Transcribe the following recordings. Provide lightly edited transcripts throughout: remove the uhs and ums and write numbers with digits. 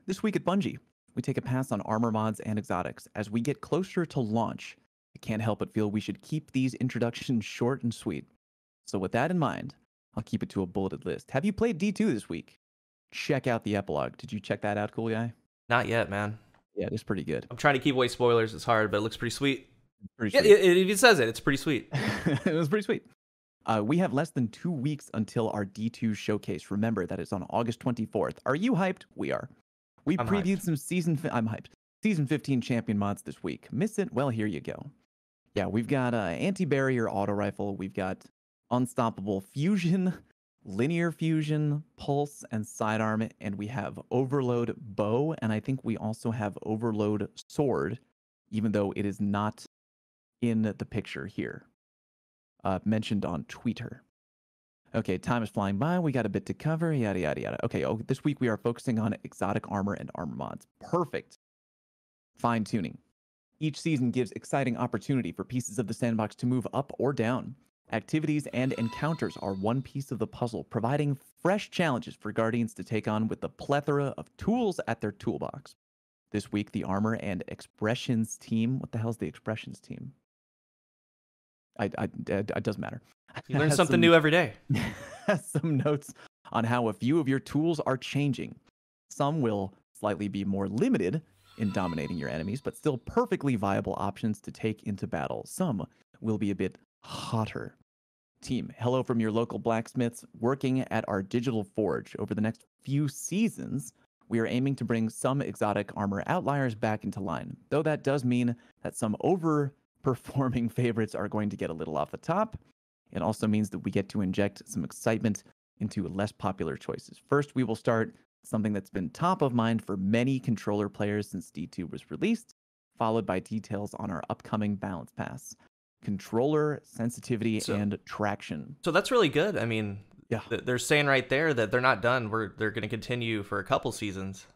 This week at Bungie, we take a pass on armor mods and exotics. As we get closer to launch, I can't help but feel we should keep these introductions short and sweet. So with that in mind, I'll keep it to a bulleted list. Have you played D2 this week? Check out the epilogue. Did you check that out, CoolGuy? Not yet, man. Yeah, it is pretty good. I'm trying to keep away spoilers. It's hard, but it looks pretty sweet. Pretty Yeah, sweet. it even says it. It's pretty sweet. It was pretty sweet. We have less than 2 weeks until our D2 showcase. Remember that it's on August 24th. Are you hyped? We are. We I'm previewed hyped. some I'm hyped. Season 15 champion mods this week. Miss it? Well, here you go. Yeah, we've got anti-barrier auto rifle. We've got unstoppable fusion, linear fusion, pulse, and sidearm. And we have overload bow. And I think we also have overload sword, even though it is not in the picture here. Mentioned on Twitter. Okay, time is flying by. We got a bit to cover. Yada, yada, yada. Okay, this week we are focusing on exotic armor and armor mods. Perfect. Fine tuning. Each season gives exciting opportunity for pieces of the sandbox to move up or down. Activities and encounters are one piece of the puzzle, providing fresh challenges for Guardians to take on with the plethora of tools at their toolbox. This week, the Armor and Expressions team. What the hell's the Expressions team? It doesn't matter. You learn something new every day. Has some notes on how a few of your tools are changing. Some will slightly be more limited in dominating your enemies, but still perfectly viable options to take into battle. Some will be a bit hotter. Team, hello from your local blacksmiths working at our digital forge. Over the next few seasons, we are aiming to bring some exotic armor outliers back into line, though that does mean that some overperforming favorites are going to get a little off the top. It also means that we get to inject some excitement into less popular choices. First, we will start something that's been top of mind for many controller players since D2 was released, followed by details on our upcoming balance pass. Controller sensitivity and traction. So that's really good. I mean, yeah, they're saying right there that they're not done. They're going to continue for a couple seasons.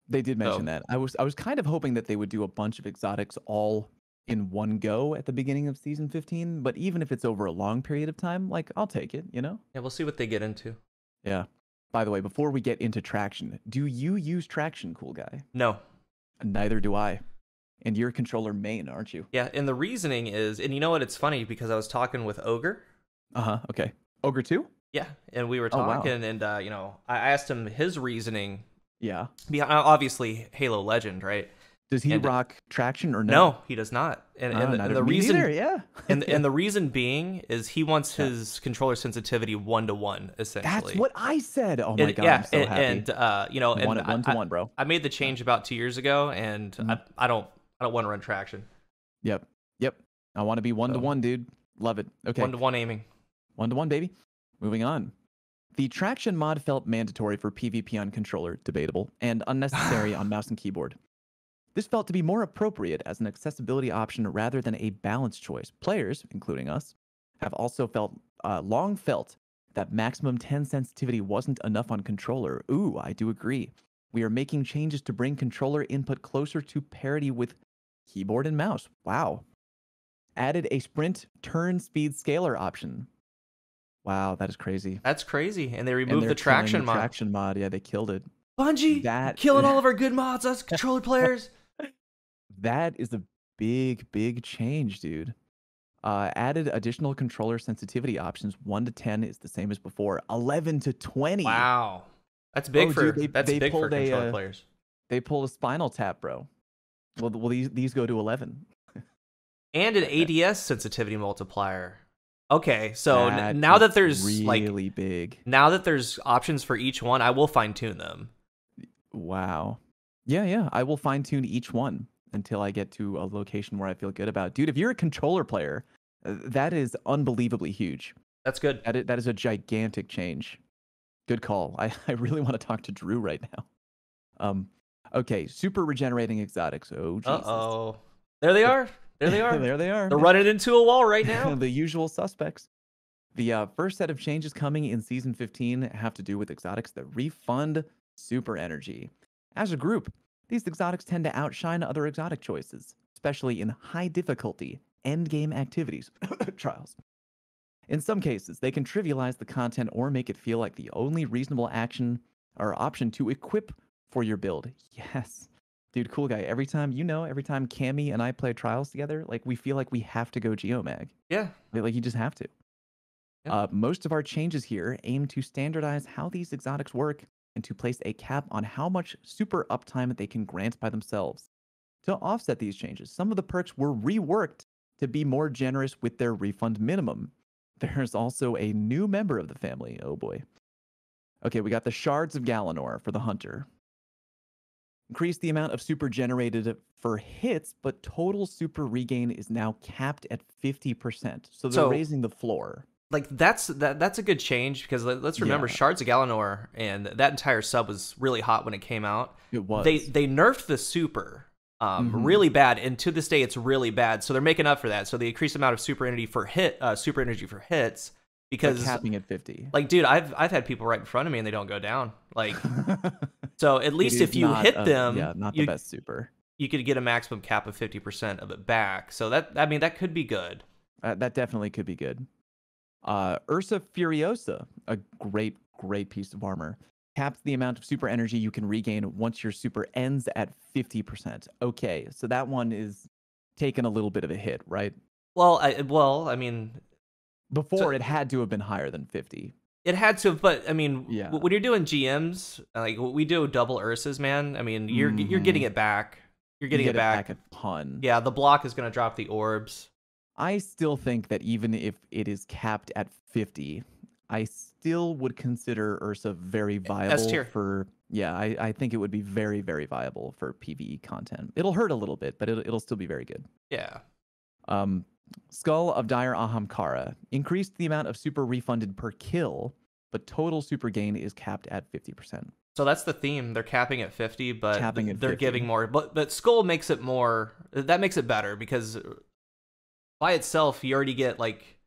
They did mention that. I was kind of hoping that they would do a bunch of exotics all in one go at the beginning of season 15, but even if it's over a long period of time, like, I'll take it, you know? Yeah, we'll see what they get into. Yeah. By the way, before we get into traction, do you use traction, CoolGuy? No. Neither do I. And you're a controller main, aren't you? Yeah, and the reasoning is, and you know what, it's funny because I was talking with Ogre. Okay. Ogre 2? Yeah, and we were talking, and, you know, I asked him his reasoning. Yeah. Obviously, Halo Legend, right? Does he rock traction or no? No, he does not. And the reason, either, yeah. and the reason being is he wants his controller sensitivity 1-to-1, essentially. That's what I said. Oh my god, I'm so happy. And you know, and 1-to-1, bro. I made the change about 2 years ago, and I don't want to run traction. Yep. I want to be 1-to-1, dude. Love it. Okay. 1-to-1 aiming. 1-to-1, baby. Moving on. The traction mod felt mandatory for PvP on controller, debatable, and unnecessary on mouse and keyboard. This felt to be more appropriate as an accessibility option rather than a balance choice. Players, including us, have also long felt that maximum 10 sensitivity wasn't enough on controller. Ooh, I do agree. We are making changes to bring controller input closer to parity with keyboard and mouse. Wow. Added a sprint turn speed scaler option. Wow, that is crazy. That's crazy. And they removed the traction mod. Traction mod, yeah, they killed it. Bungie, killing all of our good mods, us controller players. That is a big change, dude. Added additional controller sensitivity options. 1-to-10 is the same as before. 11-to-20. Wow, that's big for controller players. They pulled a spinal tap, bro. Well, these go to 11. And an ADS sensitivity multiplier. Okay, so now that there's really big. Now that there's options for each one, I will fine tune them. Wow. Yeah. I will fine tune each one until I get to a location where I feel good about. Dude, if you're a controller player, that is unbelievably huge. That's good. That is a gigantic change. Good call. I really want to talk to Drew right now. Okay, super regenerating exotics. Oh, Jesus. Uh-oh. There they are. There they are. There they are. They're running into a wall right now. The usual suspects. The first set of changes coming in Season 15 have to do with exotics that refund super energy. As a group, these exotics tend to outshine other exotic choices, especially in high difficulty endgame activities, trials. In some cases, they can trivialize the content or make it feel like the only reasonable action or option to equip for your build. Yes. Dude, CoolGuy. Every time Cammy and I play Trials together, like we feel like we have to go Geomag. Yeah. Like you just have to. Yep. Most of our changes here aim to standardize how these exotics work and to place a cap on how much super uptime they can grant by themselves. To offset these changes, some of the perks were reworked to be more generous with their refund minimum. There's also a new member of the family. Oh boy. Okay, we got the Shards of Galinor for the Hunter. Increase the amount of super generated for hits, but total super regain is now capped at 50%. So they're raising the floor. Like that's a good change because let's remember Shards of Galinor and that entire sub was really hot when it came out. It was. They nerfed the super really bad, and to this day it's really bad. So they're making up for that. So they increased the amount of super energy for hits because they're capping at 50. Like, dude, I've had people right in front of me and they don't go down. Like, so at least if you hit them, not the best super. You could get a maximum cap of 50% of it back. So that could be good. That definitely could be good. Ursa Furiosa, a great piece of armor, caps the amount of super energy you can regain once your super ends at 50%. Okay, so that one is taking a little bit of a hit, right? Well, I mean, before it had to have been higher than 50. It had to, but I mean, when you're doing GMs, like we do double Ursas, man. I mean, you're getting it back. You're getting it back a ton. Yeah, the block is going to drop the orbs. I still think that even if it is capped at 50, I still would consider Ursa very viable for. Yeah, I think it would be very, very viable for PvE content. It'll hurt a little bit, but it'll still be very good. Yeah. Skull of Dire Ahamkara increased the amount of super refunded per kill, but total super gain is capped at 50%. So that's the theme. They're capping at 50, but they're giving more. But Skull makes it more. That makes it better because by itself, you already get like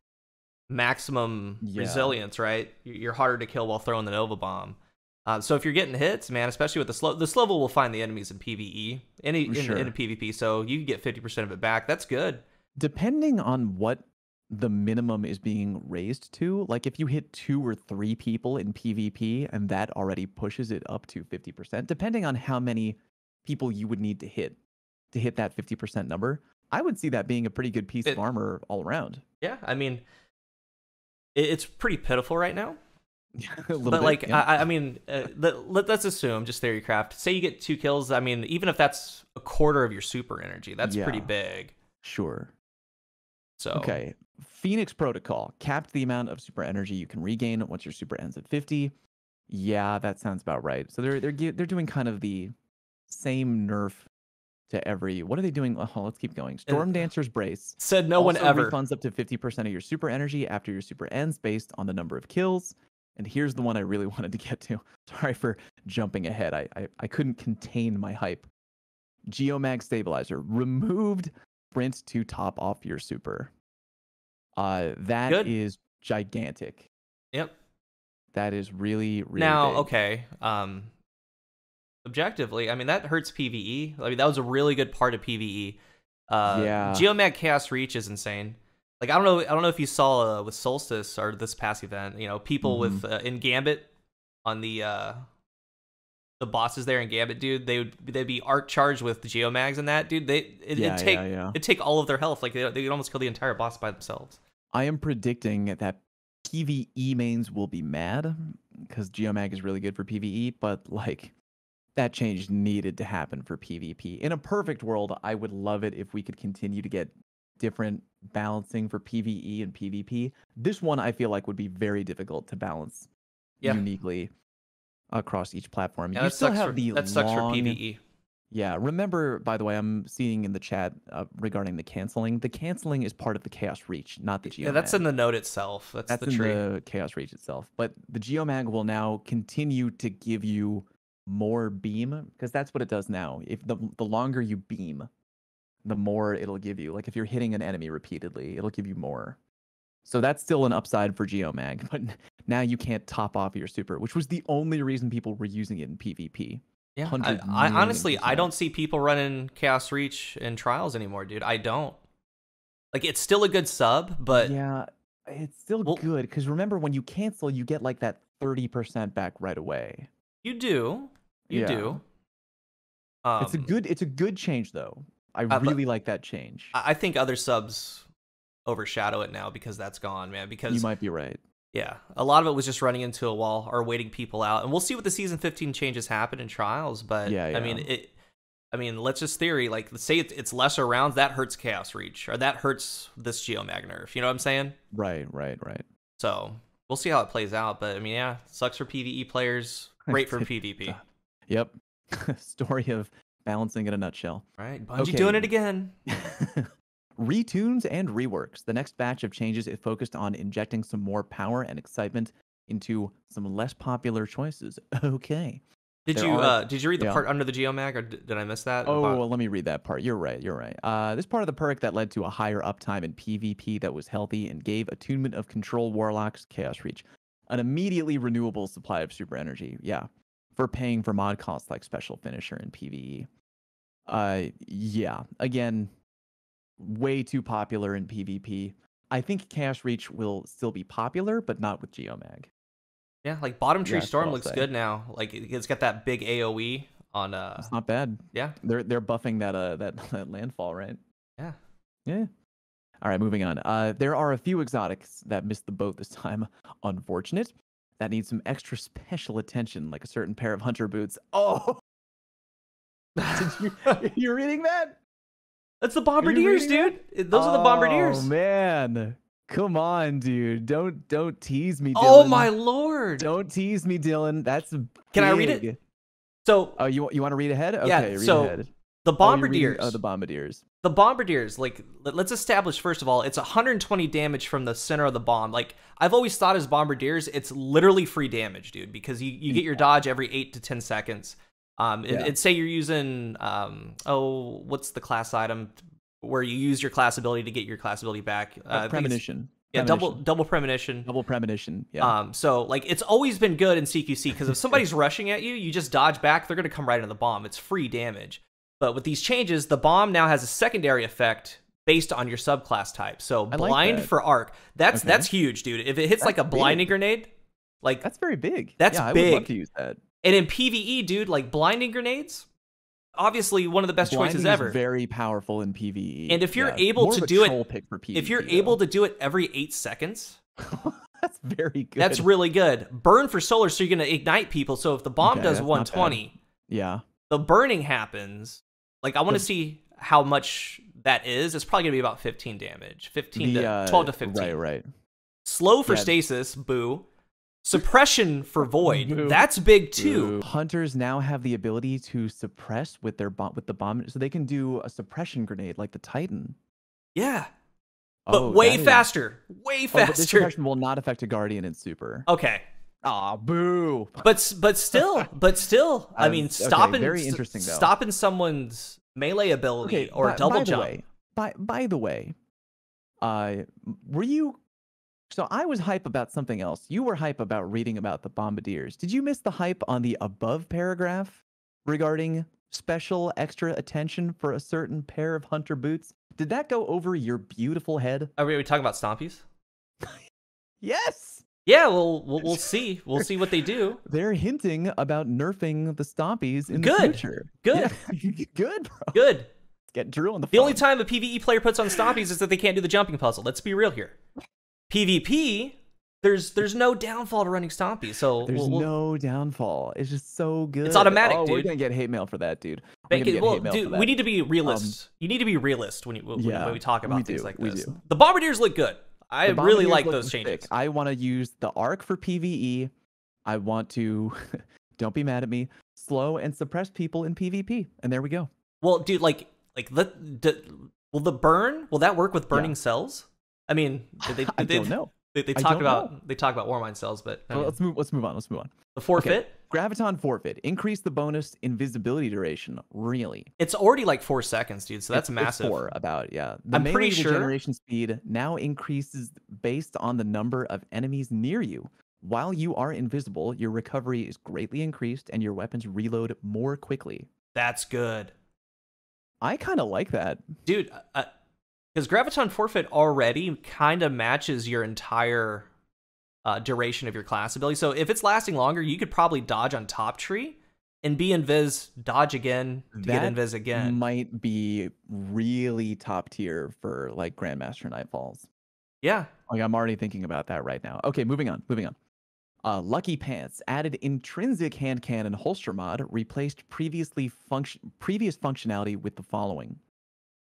maximum resilience, right? You're harder to kill while throwing the Nova Bomb. So if you're getting hits, man, especially with the slow will find the enemies in PvE, in a PvP, so you can get 50% of it back. That's good. Depending on what the minimum is being raised to, like if you hit 2 or 3 people in PvP and that already pushes it up to 50%, depending on how many people you would need to hit that 50% number, I would see that being a pretty good piece of armor all around. Yeah, I mean, it's pretty pitiful right now. But I mean, let's assume, just theorycraft, say you get 2 kills. I mean, even if that's a quarter of your super energy, that's pretty big. Sure. So okay, Phoenix Protocol capped the amount of super energy you can regain once your super ends at 50. Yeah, that sounds about right. So they're doing kind of the same nerf to every. What are they doing? Oh, let's keep going. Storm Dancer's Brace said no one ever refunds up to 50% of your super energy after your super ends based on the number of kills. And here's the one I really wanted to get to. Sorry for jumping ahead. I couldn't contain my hype. Geomag Stabilizer removed sprint to top off your super. That is gigantic. Yep. That is really, really now, big. Okay. Objectively, I mean, that hurts PvE. I mean, that was a really good part of PvE. Geomag Chaos Reach is insane. Like, I don't know if you saw with Solstice or this past event, you know, people with in Gambit on the bosses there in Gambit, dude, they'd be arc charged with the Geomags and that, dude. It'd take all of their health. Like they could almost kill the entire boss by themselves. I am predicting that PvE mains will be mad because Geomag is really good for PvE, but like that change needed to happen for PvP. In a perfect world, I would love it if we could continue to get different balancing for PvE and PvP. This one I feel like would be very difficult to balance uniquely across each platform. Yeah, you still have that sucks for PvE. Yeah, remember, by the way, I'm seeing in the chat regarding the canceling. The canceling is part of the Chaos Reach, not the Geomag. Yeah, that's in the node itself. That's the tree. In the Chaos Reach itself. But the Geomag will now continue to give you more beam, because that's what it does now. If the longer you beam, the more it'll give you. Like if you're hitting an enemy repeatedly, it'll give you more. So that's still an upside for Geomag, but now you can't top off your super, which was the only reason people were using it in PvP. Yeah, I honestly, I don't see people running Chaos Reach in Trials anymore, dude. I don't. Like, it's still a good sub, but... Yeah, it's still good, because remember, when you cancel, you get like that 30% back right away. You do. You do. It's a good change though. I really like that change. I think other subs overshadow it now because that's gone, man. Because you might be right. Yeah, a lot of it was just running into a wall or waiting people out, and we'll see what the season 15 changes happen in trials. But yeah. I mean, let's just theory, like, let's say it's lesser rounds, that hurts Chaos Reach, or that hurts this Geomag nerf. You know what I'm saying? Right. So we'll see how it plays out. But I mean, yeah, sucks for PvE players, great for PvP. Yep. Story of balancing in a nutshell. Right, Bungie doing it again. Retunes and reworks. The next batch of changes is focused on injecting some more power and excitement into some less popular choices. Okay. Did you read the part under the Geomag, or did I miss that? Oh, well, let me read that part. You're right. This part of the perk that led to a higher uptime in PvP that was healthy and gave attunement of Control Warlocks Chaos Reach an immediately renewable supply of super energy. Yeah. For paying for mod costs like Special Finisher and PvE. Yeah. Again, way too popular in PvP. I think Chaos Reach will still be popular, but not with Geomag. Yeah, like Bottom Tree Storm looks good now. Like it's got that big AoE on. It's not bad. Yeah, they're buffing that landfall, right? Yeah. All right, moving on. There are a few exotics that missed the boat this time. Unfortunate. That needs some extra special attention, like a certain pair of hunter boots. Oh, you're reading that? That's the Bombardiers, dude. Those are the Bombardiers. Oh man. Come on, dude. Don't tease me, Dylan. Oh my lord. Don't tease me, Dylan. That's big. Can I read it? So you want to read ahead? Okay, yeah, read ahead. The Bombardiers. The Bombardiers. The Bombardiers, like, let's establish first of all, it's 120 damage from the center of the bomb. Like, I've always thought as Bombardiers, it's literally free damage, dude, because you get your dodge every 8 to 10 seconds. It'd say you're using what's the class item where you use your class ability to get your class ability back? Premonition. Yeah, double premonition. Double premonition. Yeah. So like it's always been good in CQC because if somebody's rushing at you, you just dodge back, they're gonna come right into the bomb. It's free damage. But with these changes, the bomb now has a secondary effect based on your subclass type. So blind for arc. That's huge, dude. If it hits like a blinding grenade, like that's very big. That's big. I would love to use that. And in PvE, dude, like blinding grenades, obviously one of the best choices ever. Is very powerful in PvE. And if you're able to do it, if you're able to do it every 8 seconds, that's very good. That's really good. Burn for solar, so you're gonna ignite people. So if the bomb does 120, the burning happens. Like I want to see how much that is. It's probably gonna be about 15 damage, 12 to 15. Right. Slow for stasis, boo. Suppression for void. That's big too. Hunters now have the ability to suppress with the bomb, so they can do a suppression grenade like the Titan. Yeah, but way faster. Way faster. But this suppression will not affect a Guardian in Super. Okay. Aw, boo. But still, I mean, stopping someone's melee ability or double jump. By the way, were you? So I was hype about something else. You were hype about reading about the Bombardiers. Did you miss the hype on the above paragraph regarding special extra attention for a certain pair of hunter boots? Did that go over your beautiful head? Are we talking about Stompies? Yes. Yeah, we'll see. We'll see what they do. They're hinting about nerfing the Stompies in the future. Good. Yeah. Good, bro. Good. Get Drew on the phone. The only time a PvE player puts on Stompies is that they can't do the jumping puzzle. Let's be real here. PvP, there's no downfall to running Stompy, so there's no downfall. It's just so good. It's automatic, dude. We're gonna get hate mail for that, dude. We need to be realists. You need to be realist when we talk about things like this. The Bombardiers look good. I really like those changes. I want to use the arc for PvE. I want to, don't be mad at me, slow and suppress people in PvP, and there we go. Well, dude, will the burn? Will that work with burning cells? I mean, I don't know. They talk about Warmind cells, but well, let's move on. The forfeit, Graviton forfeit, increase the bonus invisibility duration. Really, it's already like 4 seconds, dude. So that's massive. The I'm pretty sure regeneration speed now increases based on the number of enemies near you. While you are invisible, your recovery is greatly increased, and your weapons reload more quickly. That's good. I kind of like that, dude. Because Graviton Forfeit already kind of matches your entire duration of your class ability. So if it's lasting longer, you could probably dodge on top tree And be invis, dodge again to get That invis again. might be really top tier for like Grandmaster Nightfalls. Yeah. Like I'm already thinking about that right now. Okay, moving on. Lucky Pants added intrinsic hand cannon holster mod, replaced previous functionality with the following.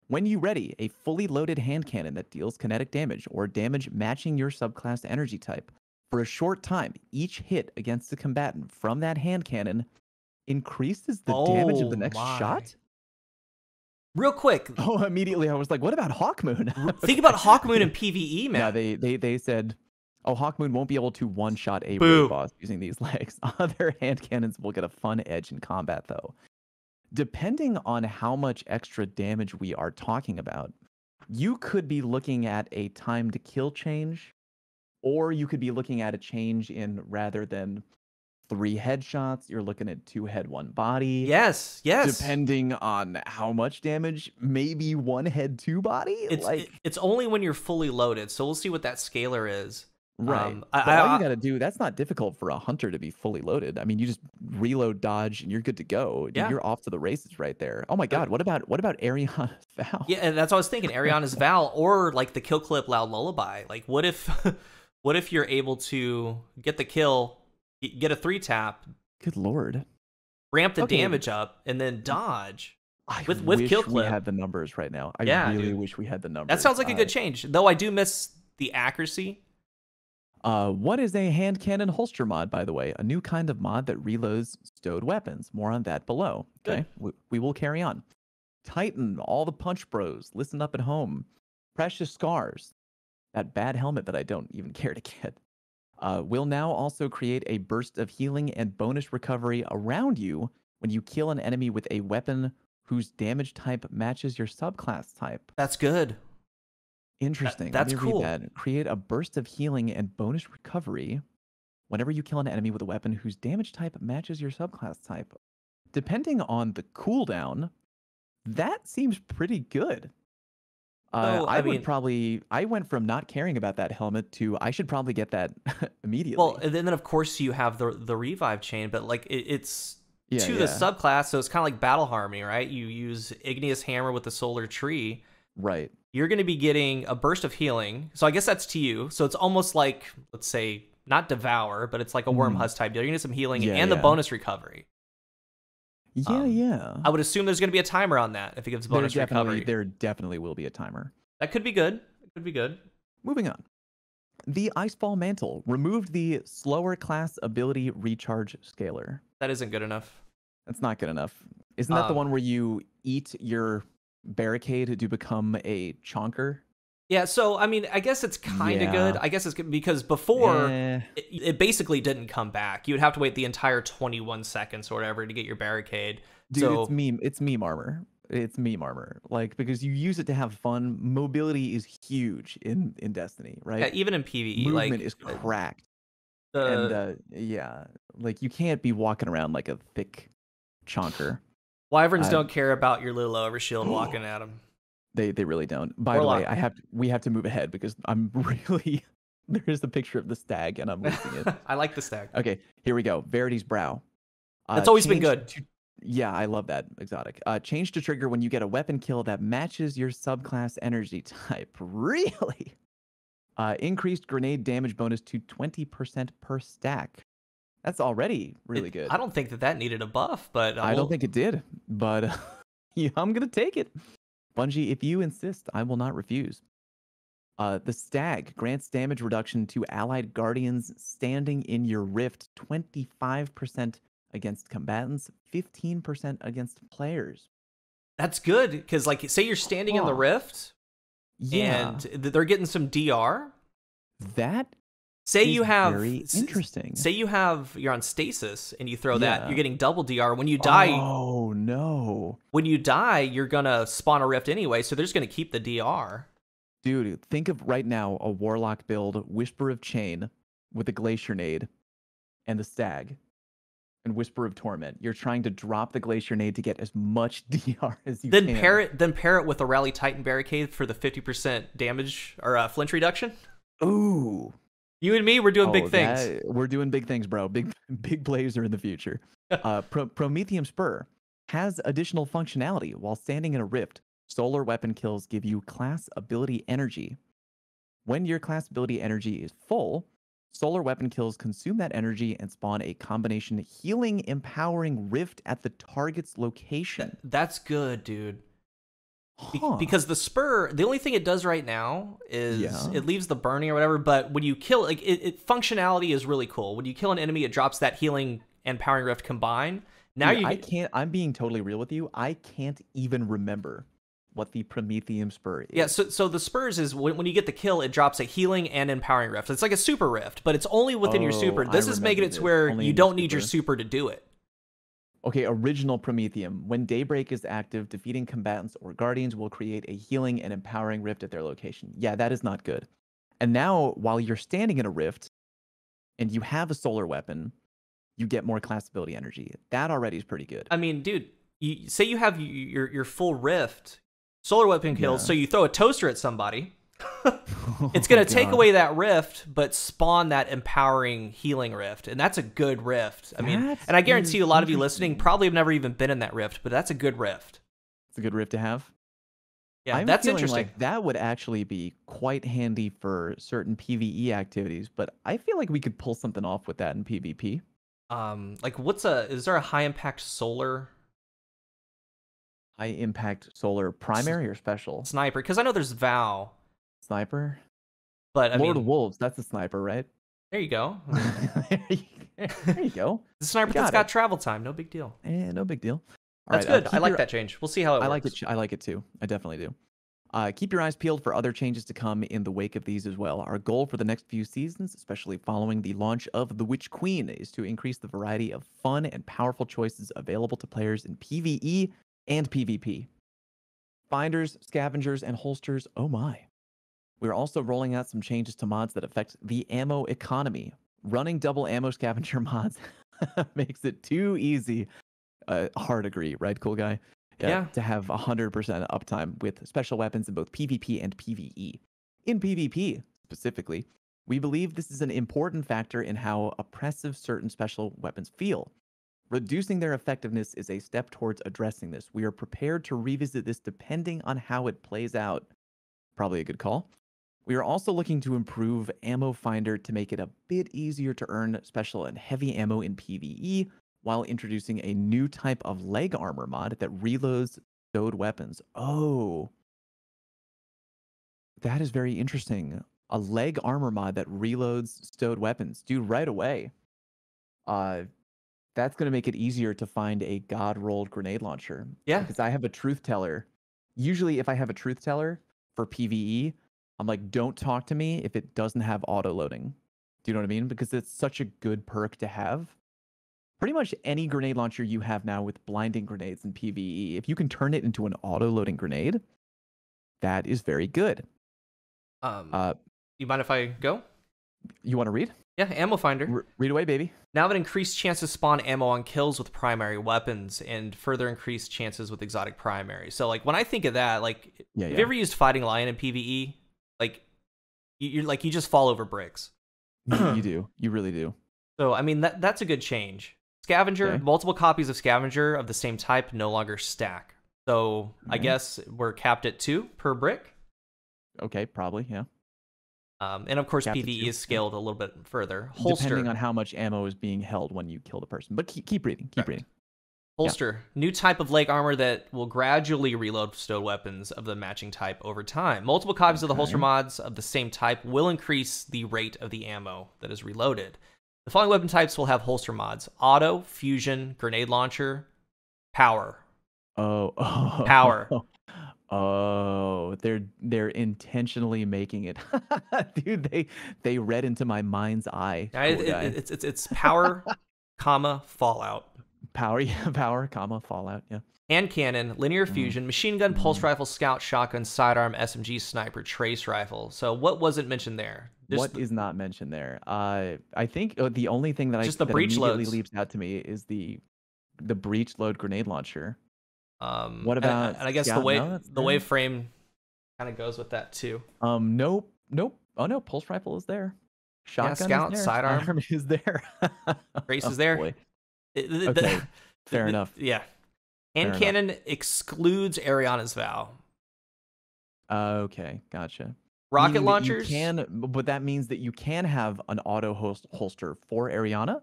When you ready, a fully loaded hand cannon that deals kinetic damage or damage matching your subclass energy type. For a short time, each hit against the combatant from that hand cannon increases the damage of the next shot? Real quick. Oh, immediately I was like, what about Hawkmoon? Think about Hawkmoon and PvE, man. Yeah, they said, oh, Hawkmoon won't be able to one-shot a raid boss using these legs. Other hand cannons will get a fun edge in combat, though. Depending on how much extra damage we are talking about, you could be looking at a time to kill change, or you could be looking at a change in rather than 3 headshots, you're looking at 2 head, 1 body. Yes. Depending on how much damage, maybe 1 head, 2 body. It's only when you're fully loaded, so we'll see what that scaler is. Right. All you got to do, that's not difficult for a hunter to be fully loaded. I mean, you just reload, dodge, and you're good to go. Yeah. You're off to the races right there. Oh my God, what about Ariana's Val? Yeah, and that's what I was thinking. Ariana's Val, or like the kill clip Loud Lullaby. Like, what if you're able to get the kill, get a 3-tap, good lord, ramp the damage up, and then dodge with wish kill clip. We had the numbers right now. I really wish we had the numbers. That sounds like a good change, though. I do miss the accuracy. What is a hand cannon holster mod, by the way? A new kind of mod that reloads stowed weapons. More on that below. Okay, we will carry on. Titan, all the punch bros, listen up at home. Precious Scars, that bad helmet that I don't even care to get, will now also create a burst of healing and bonus recovery around you when you kill an enemy with a weapon whose damage type matches your subclass type. That's good. Interesting. That's cool. Read that. Create a burst of healing and bonus recovery whenever you kill an enemy with a weapon whose damage type matches your subclass type. Depending on the cooldown, that seems pretty good. I went from not caring about that helmet to I should probably get that immediately. Well, and then of course you have the revive chain, but like it's the subclass, so it's kind of like Battle Harmony, right? You use Igneous Hammer with the Solar Tree. Right. You're going to be getting a burst of healing. So I guess that's to you. So it's almost like, let's say, not Devour, but it's like a Worm Husk type deal. You're going to get some healing and the bonus recovery. Yeah. I would assume there's going to be a timer on that if it gives bonus recovery. There definitely will be a timer. That could be good. It could be good. Moving on. The Iceball Mantle removed the slower class ability recharge scaler. That isn't good enough. That's not good enough. Isn't that the one where you eat your barricade to become a chonker? Yeah, so I mean, I guess it's kind of good. I guess it's good because before it basically didn't come back. You would have to wait the entire 21 seconds or whatever to get your barricade. Dude, so, it's meme armor. It's meme armor. Like, because you use it to have fun. Mobility is huge in Destiny, right? Yeah, even in PvE, movement is cracked. And like you can't be walking around like a thick chonker. Wyverns don't care about your little overshield walking at them. They really don't. By the way, we have to move ahead because I'm really there's a picture of the stag and I'm losing it. I like the stag. Okay, here we go. Verity's Brow. That's always been good. Yeah, I love that exotic. Change to trigger when you get a weapon kill that matches your subclass energy type. Really? Increased grenade damage bonus to 20% per stack. That's already really good. I don't think that needed a buff, but I don't think it did. But yeah, I'm gonna take it. Bungie, if you insist, I will not refuse. The Stag grants damage reduction to allied guardians standing in your rift, 25% against combatants, 15% against players. That's good, because like, say you're standing in the rift, and they're getting some DR. That say you have very interesting. Say you're on stasis and you throw that, you're getting double DR. When you die, oh no! When you die, you're gonna spawn a rift anyway, so they're just gonna keep the DR. Dude, think of right now a Warlock build, Whisper of Chain with a Glacier Nade and the Stag and Whisper of Torment. You're trying to drop the Glacier Nade to get as much DR as you can. Then pair it with a Rally Titan barricade for the 50% damage or flinch reduction. Ooh. You and me, we're doing big things. We're doing big things, bro. Big plays are in the future. Prometheum Spur has additional functionality. While standing in a rift, solar weapon kills give you class ability energy. When your class ability energy is full, solar weapon kills consume that energy and spawn a combination healing empowering rift at the target's location. That's good, dude. Because the spur, the only thing it does right now is it leaves the burning or whatever, but when you kill, like, it functionality is really cool. When you kill an enemy, it drops that healing and powering rift combined. Now I'm being totally real with you. I can't even remember what the Prometheum Spur is. Yeah, so the spurs is when you get the kill, it drops a healing and empowering rift. It's like a super rift, but it's only within your super. This is making it to where you don't need your super to do it. Okay, original Prometheum. When Daybreak is active, defeating combatants or guardians will create a healing and empowering rift at their location. Yeah, that is not good. And now, while you're standing in a rift and you have a solar weapon, you get more class ability energy. That already is pretty good. I mean, dude, say you have your full rift, solar weapon kills, so you throw a toaster at somebody. It's going to take away that rift, but spawn that empowering healing rift. And that's a good rift. I mean, and I guarantee you a lot of you listening probably have never even been in that rift, but that's a good rift. It's a good rift to have. Yeah, that's interesting. Like that would actually be quite handy for certain PvE activities, but I feel like we could pull something off with that in PvP. Like is there a high impact solar? High impact solar primary or special? Sniper, because I know there's Vow. Sniper? But I Lord mean, of Wolves, that's a sniper, right? There you go. There you go. The sniper that's got travel time, no big deal. Yeah, no big deal. That's good. I like that change. We'll see how it works. I like it too. I definitely do. Keep your eyes peeled for other changes to come in the wake of these as well. Our goal for the next few seasons, especially following the launch of The Witch Queen, is to increase the variety of fun and powerful choices available to players in PvE and PvP. Binders, scavengers, and holsters, oh my. We're also rolling out some changes to mods that affect the ammo economy. Running double ammo scavenger mods makes it too easy. Hard agree, right, CoolGuy? Yeah. To have 100% uptime with special weapons in both PvP and PvE. In PvP, specifically, we believe this is an important factor in how oppressive certain special weapons feel. Reducing their effectiveness is a step towards addressing this. We are prepared to revisit this depending on how it plays out. Probably a good call. We are also looking to improve Ammo Finder to make it a bit easier to earn special and heavy ammo in PvE, while introducing a new type of leg armor mod that reloads stowed weapons. Oh, that is very interesting. A leg armor mod that reloads stowed weapons. Dude, right away. That's going to make it easier to find a god-rolled grenade launcher. Yeah. Because I have a truth teller. Usually if I have a truth teller for PvE, I'm like, don't talk to me if it doesn't have auto-loading. Do you know what I mean? Because it's such a good perk to have. Pretty much any grenade launcher you have now with blinding grenades in PvE, if you can turn it into an auto-loading grenade, that is very good. You mind if I go? You want to read? Yeah, Ammo Finder. Read away, baby. Now have an increased chance to spawn ammo on kills with primary weapons and further increased chances with exotic primary. So, like, when I think of that, like, have you ever used Fighting Lion in PvE? Like, you just fall over bricks. You do. You really do. So, I mean, that's a good change. Scavenger, multiple copies of Scavenger of the same type no longer stack. So, I guess we're capped at 2 per brick. Okay, probably, yeah. And of course, PvE is scaled a little bit further. Holster. Depending on how much ammo is being held when you kill the person. But keep reading. Keep reading. Holster. New type of leg armor that will gradually reload stowed weapons of the matching type over time. Multiple copies of the holster mods of the same type will increase the rate of the ammo that is reloaded. The following weapon types will have holster mods: auto, fusion, grenade launcher, power. Power. Oh, they're intentionally making it. Dude, they read into my mind's eye. It's power, comma, fallout. Power, comma, fallout, yeah. Hand cannon, linear fusion, machine gun, pulse rifle, scout, shotgun, sidearm, SMG, sniper, trace rifle. So what wasn't mentioned there? What is not mentioned there? I think the only thing that the breach immediately leaps out to me is the breach load grenade launcher. What about? And I guess the wave frame kind of goes with that too. Nope. Oh no, pulse rifle is there. Shotgun scout, is there. sidearm Is there. Grace Oh, is there. boy. Okay, fair enough. Yeah. Hand cannon excludes Ariana's Vow. Okay, gotcha. Rocket Meaning launchers. But that means that you can have an auto holster for Ariana.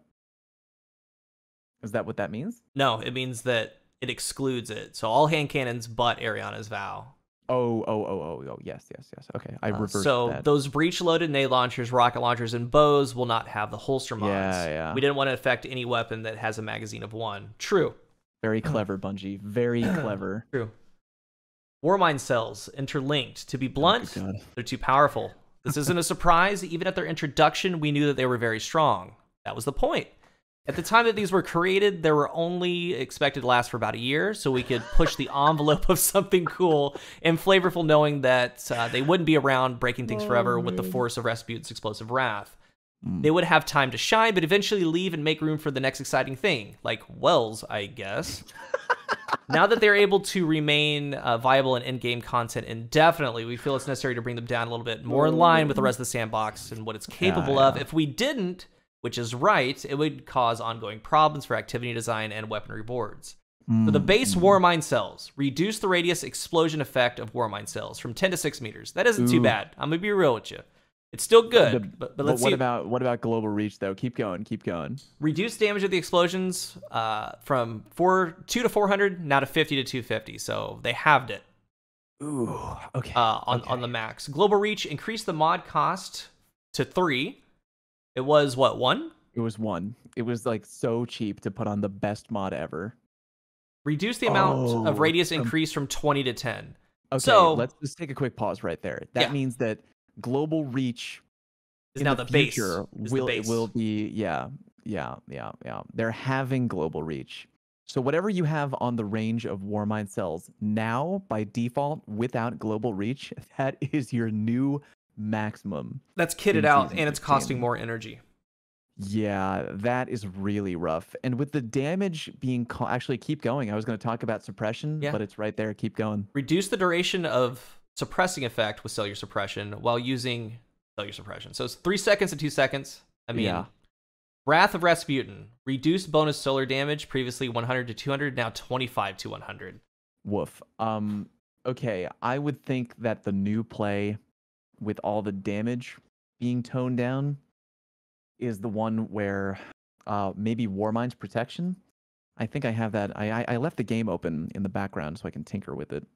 Is that what that means? No, it means that it excludes it. So all hand cannons but Ariana's Vow. Oh, yes. Okay, I reversed so that. Those breech-loaded nade launchers, rocket launchers, and bows will not have the holster mods. Yeah. We didn't want to affect any weapon that has a magazine of 1. True. Very clever, Bungie. Very clever. True. Warmind cells interlinked. To be blunt, they're too powerful. This isn't a surprise. Even at their introduction, we knew that they were very strong. That was the point. At the time that these were created, they were only expected to last for about a year, so we could push the envelope of something cool and flavorful, knowing that they wouldn't be around breaking things forever with the force of Rasputin's explosive wrath. They would have time to shine, but eventually leave and make room for the next exciting thing, like Wells, I guess. Now that they're able to remain viable in in-game content indefinitely, we feel it's necessary to bring them down a little bit more in line with the rest of the sandbox and what it's capable of. If we didn't, which is right, it would cause ongoing problems for activity design and weaponry boards. So the base Warmind cells reduce the radius explosion effect of Warmind cells from 10 to 6 meters. That isn't too bad. I'm gonna be real with you. It's still good, but let's see. What about global reach though? Keep going. Reduce damage of the explosions from 2 to 400 now to 50 to 250. So they halved it. Ooh, okay. On the max. Global reach increased the mod cost to 3. It was what, 1? It was 1. It was like so cheap to put on the best mod ever. Reduce the amount of radius increase from 20 to 10. Okay, so let's just take a quick pause right there. That means that global reach is now the base. Will be They're having global reach. So whatever you have on the range of Warmind cells now by default without global reach, that is your new maximum. That's kitted out and it's costing more energy. Yeah, that is really rough. And with the damage being actually keep going. I was going to talk about suppression, but it's right there. Keep going. Reduce the duration of suppressing effect with cellular suppression while using cellular suppression. So it's 3 seconds to 2 seconds. I mean, Wrath of Rasputin. Reduce bonus solar damage, previously 100 to 200, now 25 to 100. Woof. Okay, I would think that the new play with all the damage being toned down is the one where maybe Warmind's Protection. I think I have that. I left the game open in the background so I can tinker with it.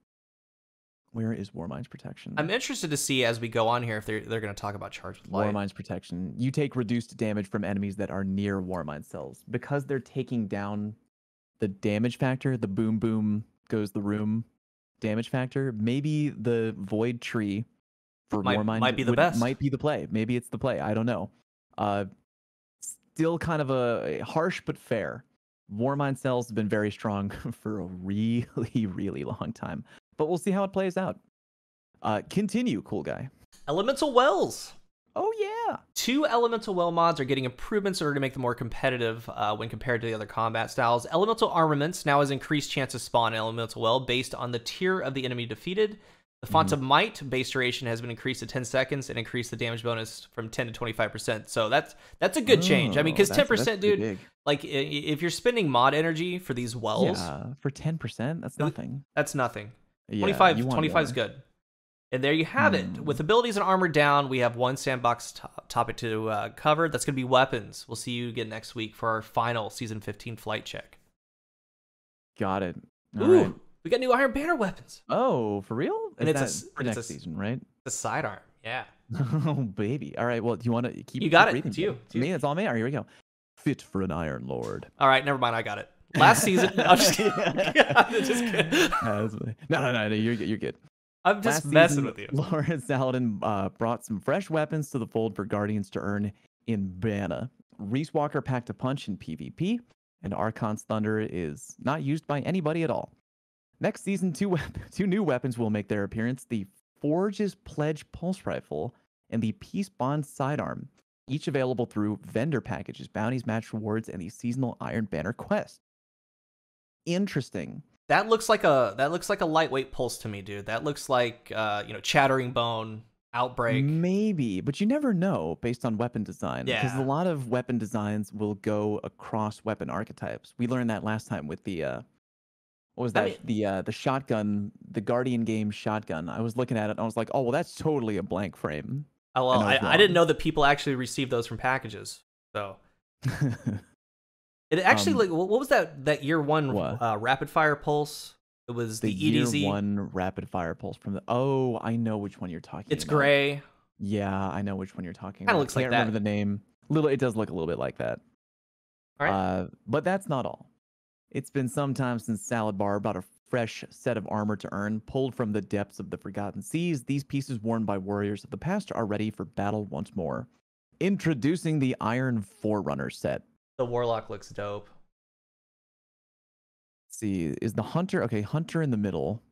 Where is Warmind's Protection? I'm interested to see as we go on here if they're going to talk about Charged with Light. Warmind's Protection. You take reduced damage from enemies that are near Warmind cells. Because they're taking down the damage factor, the boom boom goes the room damage factor, maybe the Void Tree for Warmind might be the best. Might be the play. Maybe it's the play. I don't know. Still kind of a harsh but fair. Warmind cells have been very strong for a really, really long time. But we'll see how it plays out. Continue, cool guy. Elemental Wells. Oh, yeah. 2 Elemental Well mods are getting improvements in order to make them more competitive when compared to the other combat styles. Elemental Armaments now has increased chance to spawn an Elemental Well based on the tier of the enemy defeated. The Font of Might base duration has been increased to 10 seconds and increased the damage bonus from 10 to 25%. So that's a good change. I mean, because 10%, dude, big. Like if you're spending mod energy for these wells. Yeah, for 10%, that's nothing. That's nothing. Yeah, 25 is good. And there you have it. With abilities and armor down, we have one sandbox topic to cover. That's going to be weapons. We'll see you again next week for our final Season 15 flight check. Got it. All right. We got new Iron Banner weapons. Oh, for real? And it's for next season, right? The sidearm. Yeah. Oh, baby. All right. Well, do you want to keep You got it. It's you. To me, it's all me. All right, here we go. Fit for an Iron Lord. All right. Never mind. I got it. Last season. I'm just kidding. Just kidding. No. You're good. I'm just messing with you. Lord Saladin brought some fresh weapons to the fold for Guardians to earn in Banna. Reese Walker packed a punch in PvP, and Archon's Thunder is not used by anybody at all. Next season, two new weapons will make their appearance: the Forge's Pledge Pulse Rifle and the Peace Bond Sidearm, each available through vendor packages, bounties, match rewards, and the seasonal Iron Banner quest. Interesting. That looks like a lightweight pulse to me, dude. That looks like Chattering Bone Outbreak. Maybe, but you never know based on weapon design. Because a Yeah. lot of weapon designs will go across weapon archetypes. We learned that last time with the what was that? The shotgun, the Guardian game shotgun. I was looking at it and I was like, oh well, that's totally a blank frame. Oh well, And I was I didn't wrong. know that people actually received those from packages. So it actually like what was that year one rapid fire pulse? It was the EDZ. Year one rapid fire pulse from the. Oh, I know which one you're talking about. It's gray. Yeah, I know which one you're talking Kind about. of looks like that. I can't remember the name. It does look a little bit like that. All right. But that's not all. It's been some time since Salad Bar brought a fresh set of armor to earn, pulled from the depths of the Forgotten Seas. These pieces worn by warriors of the past are ready for battle once more. Introducing the Iron Forerunner set. The Warlock looks dope. Let's see, is the Hunter... Okay, Hunter in the middle.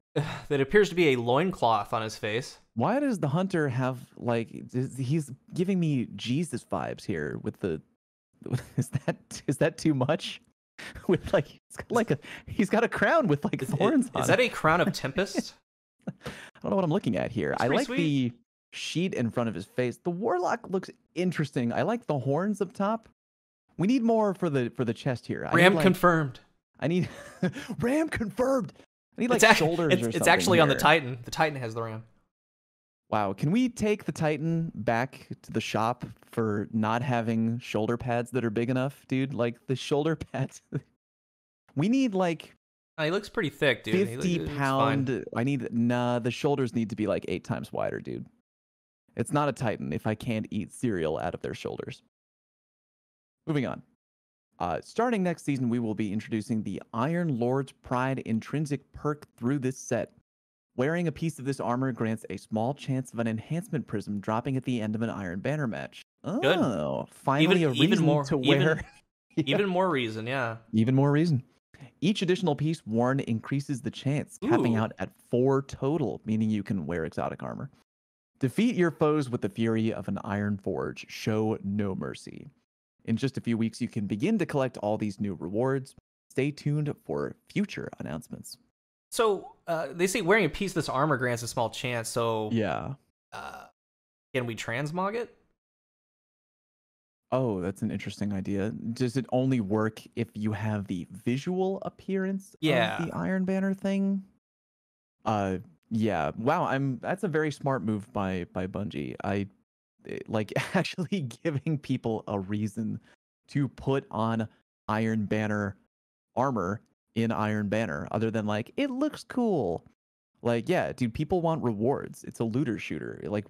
That appears to be a loincloth on his face. Why does the Hunter have, like... He's giving me Jesus vibes here with the... Is that too much? With like he's got a crown with like thorns on it. Is that a crown of Tempest? I don't know what I'm looking at here. I like the sheet in front of his face. The Warlock looks interesting. I like the horns up top. We need more for the chest here. Ram confirmed. I need Ram confirmed. I need like shoulders or something. It's actually here. on the Titan. The Titan has the Ram. Wow, can we take the Titan back to the shop for not having shoulder pads that are big enough, dude? Like the shoulder pads. We need like he looks pretty thick, dude. 50-pound. The shoulders need to be like 8 times wider, dude. It's not a Titan if I can't eat cereal out of their shoulders. Moving on. Starting next season, we will be introducing the Iron Lord's Pride intrinsic perk through this set. Wearing a piece of this armor grants a small chance of an enhancement prism dropping at the end of an Iron Banner match. Oh, good. Finally a reason to wear. Even more reason, yeah. Even more reason. Each additional piece worn increases the chance, capping out at 4 total, meaning you can wear exotic armor. Defeat your foes with the fury of an Iron Forge. Show no mercy. In just a few weeks, you can begin to collect all these new rewards. Stay tuned for future announcements. So they say wearing a piece of this armor grants a small chance. So yeah, can we transmog it? Oh, that's an interesting idea. Does it only work if you have the visual appearance of the Iron Banner thing? Yeah. Wow. That's a very smart move by Bungie. Like actually giving people a reason to put on Iron Banner armor in Iron Banner, other than like it looks cool. Like, yeah, dude, people want rewards. It's a looter shooter. Like,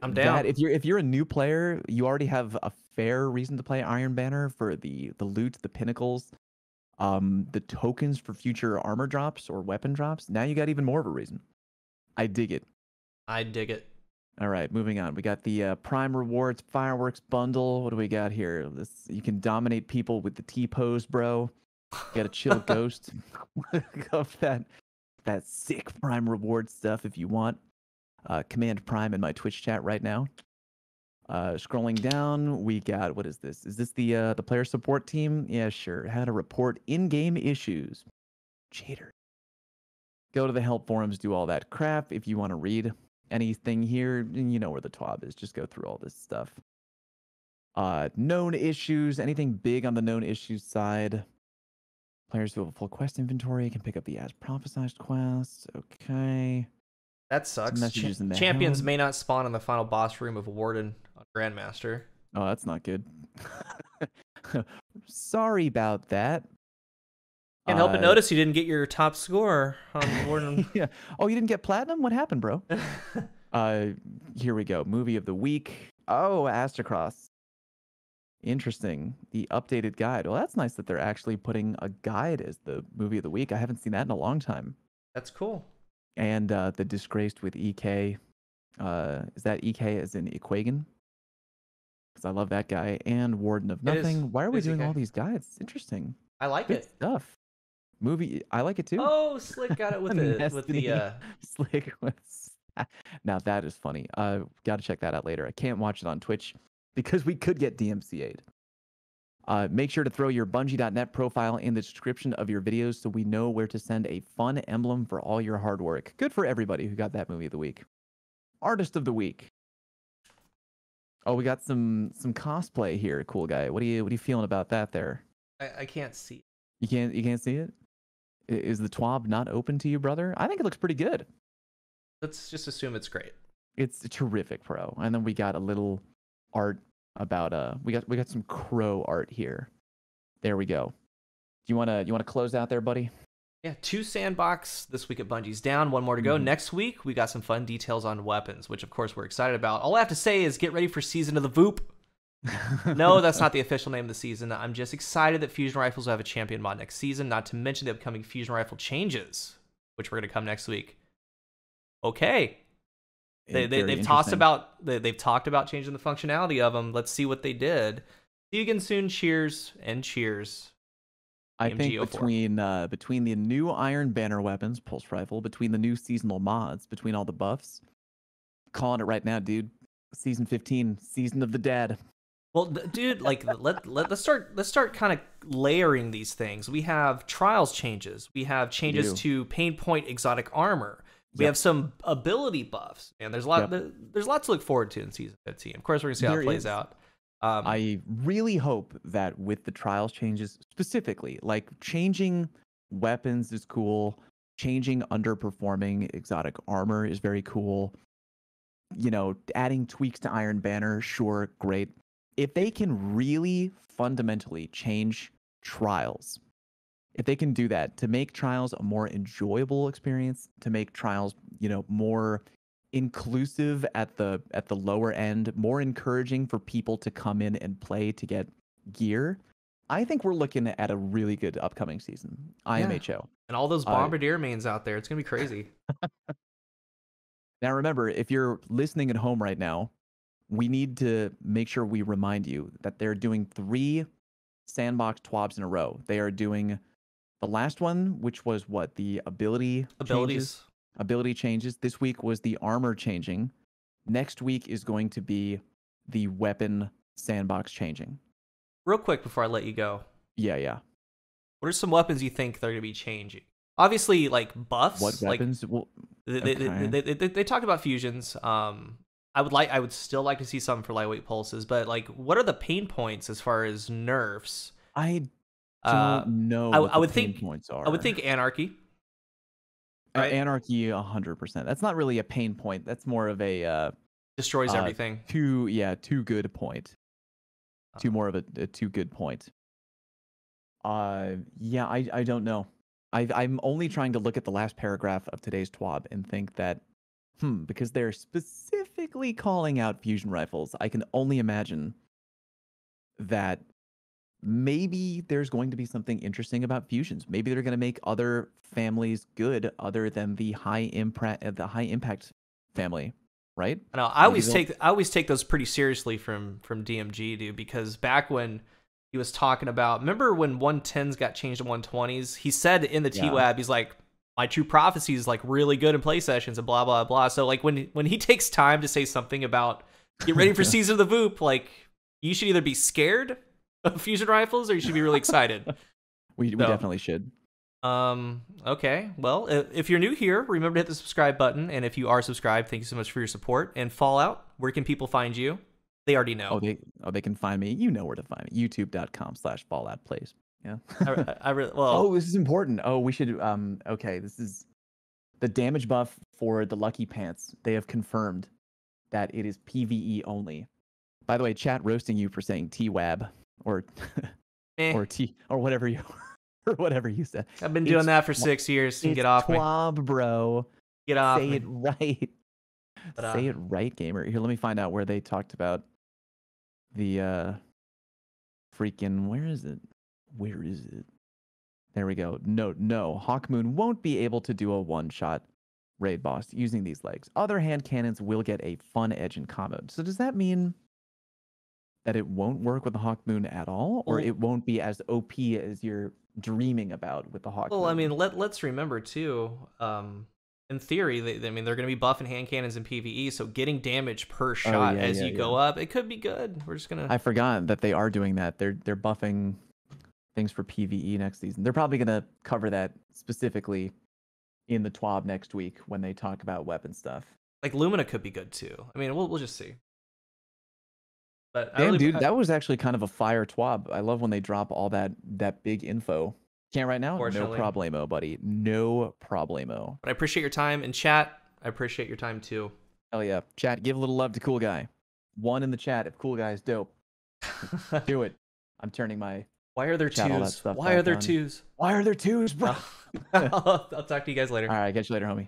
I'm down. If you're a new player, you already have a fair reason to play Iron Banner for the loot, the pinnacles, the tokens for future armor drops or weapon drops. Now you got even more of a reason. I dig it. All right, moving on. We got the Prime Rewards Fireworks Bundle. What do we got here? You can dominate people with the T-pose, bro. You got a chill ghost. Of that sick Prime Reward stuff if you want. Command Prime in my Twitch chat right now. Scrolling down, we got, what is this? Is this the player support team? Yeah, sure. How to report in-game issues. Cheater. Go to the help forums, do all that crap. If you want to read anything here, you know where the TWAB is. Just go through all this stuff. Known issues. Anything big on the known issues side? Players who have a full quest inventory can pick up the As Prophesized quest. Okay. That sucks. Champions may not spawn in the final boss room of Warden on Grandmaster. Oh, that's not good. Sorry about that. Can't help but notice you didn't get your top score on Warden. Yeah. Oh, you didn't get platinum? What happened, bro? Here we go. Movie of the week. Oh, Astrocross. Interesting. The updated guide. Well, that's nice that they're actually putting a guide as the movie of the week. I haven't seen that in a long time. That's cool. And the Disgraced with EK. Is that EK as in Equagan? Because I love that guy. And Warden of Nothing. Why are we doing all these guides? It's interesting. I like Good stuff. Movie. I like it too. Oh, Slick got it with the Slick with. Now that is funny. Got to check that out later. I can't watch it on Twitch because we could get DMCA'd. Make sure to throw your Bungie.net profile in the description of your videos so we know where to send a fun emblem for all your hard work. Good for everybody who got that movie of the week. Artist of the week. Oh, we got some cosplay here, cool guy. What are you feeling about that there? I can't see. You can't see it? Is the TWAB not open to you, brother? I think it looks pretty good. Let's just assume it's great. It's terrific, bro. And then we got a little art about we got some crow art here. There we go. Do you wanna close out there, buddy? Yeah, 2 sandbox this week at Bungie's down, 1 more to go. Next week, we got some fun details on weapons, which of course we're excited about. All I have to say is get ready for Season of the Voop. No, that's not the official name of the season. I'm just excited that Fusion Rifles will have a champion mod next season, not to mention the upcoming Fusion Rifle changes, which we're going to come next week. Okay. They've talked about changing the functionality of them. Let's see what they did. See you again soon. Cheers and cheers. I think between the new Iron Banner weapons, Pulse Rifle, between the new seasonal mods, between all the buffs, calling it right now, dude. Season 15, Season of the Dead. Well, dude, like let's start kind of layering these things. We have trials changes. We have changes to pain point exotic armor. We have some ability buffs, and there's a lot to look forward to in Season 15. Of course, we're gonna see how it plays out. I really hope that with the trials changes, specifically, like changing weapons is cool. Changing underperforming exotic armor is very cool. You know, adding tweaks to Iron Banner, sure, great. If they can really fundamentally change trials, if they can do that to make trials a more enjoyable experience, to make trials, you know, more inclusive at the lower end, more encouraging for people to come in and play to get gear, I think we're looking at a really good upcoming season. IMHO. And all those Bombardier mains out there, it's gonna be crazy. Now remember, if you're listening at home right now, we need to make sure we remind you that they're doing 3 sandbox TWABs in a row. They are doing the last one, which was what? The abilities. Ability changes. This week was the armor changing. Next week is going to be the weapon sandbox changing. Real quick before I let you go. Yeah. What are some weapons you think they're going to be changing? Obviously, like buffs. What weapons? Like, well, they talked about fusions. I would still like to see some for lightweight pulses, but like, what are the pain points as far as nerfs? I don't know. I would think points are. I would think anarchy. Right? Anarchy, 100%. That's not really a pain point. That's more of a destroys everything. Too good point. More of a too good point. I don't know. I'm only trying to look at the last paragraph of today's TWAB and think that, because they're specifically calling out fusion rifles, I can only imagine that maybe there's going to be something interesting about fusions. Maybe they're going to make other families good other than the high impact family, right? I know. I always take those pretty seriously from DMG, dude, because back when he was talking about, remember when 110s got changed to 120s? He said in the TWAB, he's like, my true prophecy is like really good in play sessions and blah blah blah. So like when he takes time to say something about get ready for Season of the Voop, like you should either be scared of fusion rifles or you should be really excited. we definitely should. Okay. Well, if you're new here, remember to hit the subscribe button, and if you are subscribed, thank you so much for your support. And Fallout, where can people find you? They already know. They can find me. You know where to find me. YouTube.com/FalloutPlays. Yeah. I really this is important. We should okay, this is the damage buff for the Lucky Pants. They have confirmed that it is PvE only. By the way, chat roasting you for saying TWAB or or whatever you said. I've been doing that for 6 years. Get off me. TWAB, bro. Get off me. Say it right. Say it right, gamer. Here, let me find out where they talked about the freaking where is it? There we go. No. Hawkmoon won't be able to do a one-shot raid boss using these legs. Other hand cannons will get a fun edge in combo. So does that mean that it won't work with the Hawkmoon at all, or it won't be as OP as you're dreaming about with the Hawkmoon? Well, I mean, let's remember too. In theory, they're going to be buffing hand cannons in PvE, so getting damage per shot as you go up, it could be good. We're just gonna. I forgot that they are doing that. They're buffing things for PvE next season. They're probably going to cover that specifically in the TWAB next week when they talk about weapon stuff. Like Lumina could be good too. I mean, we'll just see. But damn, dude, that was actually kind of a fire TWAB. I love when they drop all that big info. Can't right now? No problemo, buddy. No problemo. But I appreciate your time in chat. I appreciate your time too. Hell yeah. Chat, give a little love to CoolGuy. 1 in the chat if CoolGuy is dope. Do it. I'm turning my Why are there twos? Why are there twos? Why are there twos, bro? I'll talk to you guys later. All right, catch you later, homie.